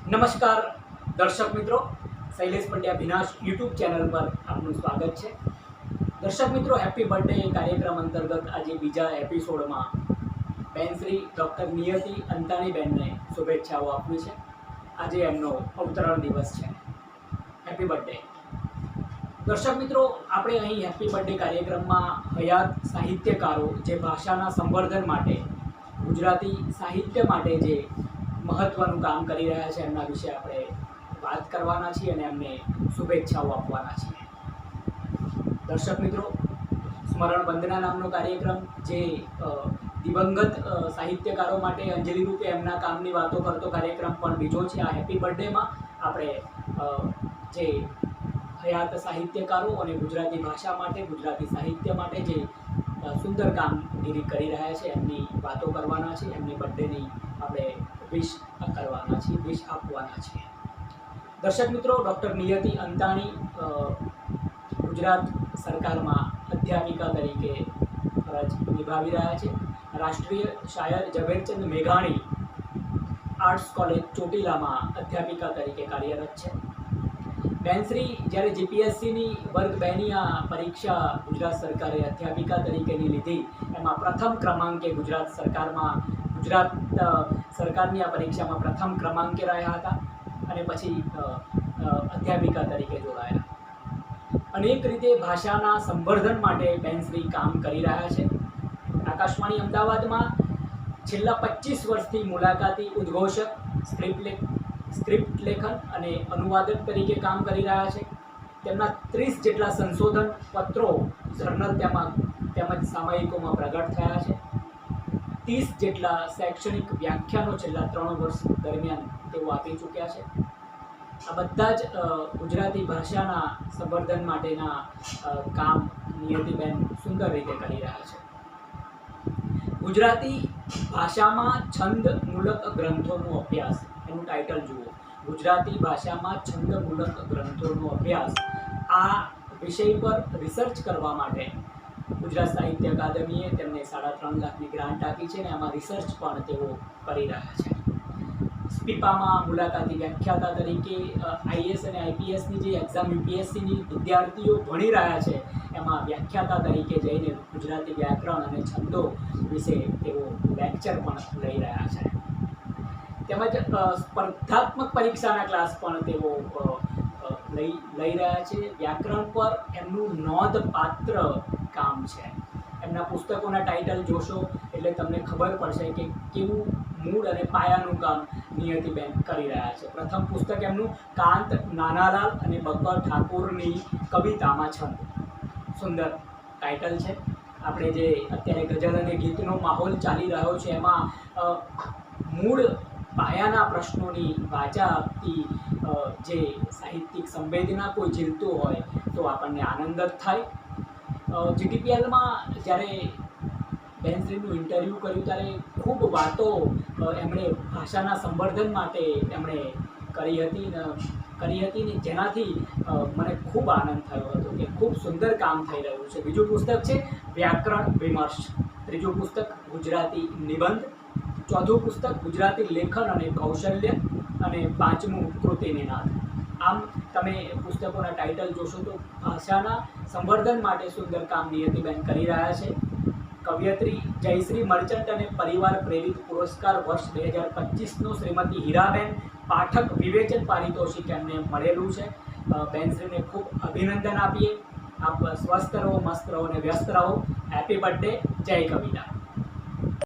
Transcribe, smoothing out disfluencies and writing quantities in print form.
નમસ્કાર દર્શક મિત્રો, શૈલેષ પંડ્યા ભીનાશ યુટ્યુબ ચેનલ પર આપનું સ્વાગત છે। દર્શક મિત્રો, હેપી બર્થડે કાર્યક્રમ અંતર્ગત આજે બીજા એપિસોડમાં બેન શ્રી ડૉક્ટર નિયતિ અંતાણીબેનને શુભેચ્છાઓ આપવી છે। આજે એમનો અવતરણ દિવસ છે। Happy birthday. દર્શક મિત્રો, આપણે અહીં હેપી બર્થડે કાર્યક્રમમાં હયાત સાહિત્યકારો જે ભાષાના સંવર્ધન માટે, ગુજરાતી સાહિત્ય માટે જે મહત્વનું કામ કરી રહ્યા છે એમના વિશે આપણે વાત કરવાના છીએ અને એમને શુભેચ્છાઓ આપવાના છીએ। દર્શક મિત્રો, સ્મરણ વંદના નામનો કાર્યક્રમ જે દિવંગત સાહિત્યકારો માટે અંજલિ રૂપે એમના કામની વાતો કરતો કાર્યક્રમ પણ બીજો છે। આ હેપી બર્થડેમાં આપણે જે હયાત સાહિત્યકારો અને ગુજરાતી ભાષા માટે, ગુજરાતી સાહિત્ય માટે જે સુંદર કામગીરી કરી રહ્યા છે એમની વાતો કરવાના છે। એમની બર્થડેની આપણે વિશ કરવાના છીએ, વિશ આપવાના છીએ। દર્શક મિત્રો, ડૉક્ટર નિયતિ અંતાણી ગુજરાત સરકારમાં અધ્યાપિકા તરીકે ફરજ નિભાવી રહ્યા છે। રાષ્ટ્રીય શાયર ઝવેરચંદ મેઘાણી આર્ટ્સ કોલેજ ચોટીલામાં અધ્યાપિકા તરીકે કાર્યરત છે। બેનશ્રી જ્યારે જીપીએસસીની વર્ગ 2ની આ પરીક્ષા ગુજરાત સરકારે અધ્યાપિકા તરીકેની લીધી, એમાં પ્રથમ ક્રમાંકે ગુજરાત સરકારની આ પરીક્ષામાં પ્રથમ ક્રમાંકે રહ્યા હતા અને પછી અધ્યાપિકા તરીકે જોડાયા। અનેક રીતે ભાષાના સંવર્ધન માટે બેનશ્રી કામ કરી રહ્યા છે। આકાશવાણી અમદાવાદમાં છેલ્લા 25 વર્ષથી મુલાકાતી ઉદ્ઘોષક, સ્ક્રિપ્ટ લેખન અને અનુવાદક તરીકે કામ કરી રહ્યા છે। તેમના 30 જેટલા સંશોધન પત્રો, જર્નલ તેમજ સામયિકોમાં પ્રગટ થયા છે। 30 જેટલા શૈક્ષણિક વ્યાખ્યાનો છેલ્લા 3 વર્ષ દરમિયાન તેઓ આપી ચૂક્યા છે। આ બધા જ ગુજરાતી ભાષાના સંવર્ધન માટેના કામ નિયતિબેન સુંદર રીતે કરી રહ્યા છે। ગુજરાતી ભાષામાં છંદમૂલક ગ્રંથોનો અભ્યાસ, એનું ટાઇટલ જુઓ, ગુજરાતી ભાષામાં છંદમૂલક ગ્રંથોનો અભ્યાસ। આ વિષય પર રિસર્ચ કરવા માટે ગુજરાત સાહિત્ય અકાદમીએ તેમને 3.5 લાખની ગ્રાન્ટ આપી છે અને આમાં રિસર્ચ પણ તેઓ કરી રહ્યા છે। સ્પીપામાં મુલાકાતી વ્યાખ્યાતા તરીકે આઈએએસ અને આઈપીએસની જે એક્ઝામ યુપીએસસીની વિદ્યાર્થીઓ ભણી રહ્યા છે એમાં વ્યાખ્યાતા તરીકે જઈને ગુજરાતી વ્યાકરણ અને છંદો વિશે તેઓ લેક્ચર પણ લઈ રહ્યા છે। તેમજ સ્પર્ધાત્મક પરીક્ષાના ક્લાસ પણ તેઓ લઈ રહ્યા છે। વ્યાકરણ પર એમનું નોંધપાત્ર કામ છે। એમના પુસ્તકોના ટાઇટલ જોશો એટલે તમને ખબર પડશે કે કેવું મૂળ અને પાયાનું કામ નિયતિબેન કરી રહ્યા છે। પ્રથમ પુસ્તક એમનું કાંત નાનાલાલ અને બકર ઠાકુરની કવિતામાં છંદ, સુંદર ટાઇટલ છે। આપણે જે અત્યારે ગઝલ અને ગીતનો માહોલ ચાલી રહ્યો છે એમાં મૂળ પાયાના પ્રશ્નોની વાચા આપતી જે સાહિત્યિક સંવેદના કોઈ ઝીલતું હોય તો આપણને આનંદ જ થાય। જીટીપીએલમાં જ્યારે બેનશ્રીનું ઇન્ટરવ્યૂ કર્યું ત્યારે ખૂબ વાતો એમણે ભાષાના સંવર્ધન માટે એમણે કરી હતી ને જેનાથી મને ખૂબ આનંદ થયો હતો કે ખૂબ સુંદર કામ થઈ રહ્યું છે। બીજું પુસ્તક છે વ્યાકરણ વિમર્શ, ત્રીજું પુસ્તક ગુજરાતી નિબંધ, ચોથું પુસ્તક ગુજરાતી લેખન અને કૌશલ્ય અને પાંચમું કૃતિ નિનાદ। આમ તમે પુસ્તકોના ટાઇટલ જોશો તો ભાષાના સંવર્ધન માટે સુંદર કામ નિયતિબેન કરી રહ્યા છે। કવયત્રી જયશ્રી મર્ચન્ટ અને પરિવાર પ્રેરિત પુરસ્કાર વર્ષ 2025નો શ્રીમતી હીરાબેન પાઠક વિવેચન પારિતોષિક એમને મળેલું છે। બેનશ્રીને ખૂબ અભિનંદન આપીએ। આપ સ્વસ્થ રહો, મસ્ત રહો અને વ્યસ્ત રહો। હેપી બર્થડે, જય કવિતા।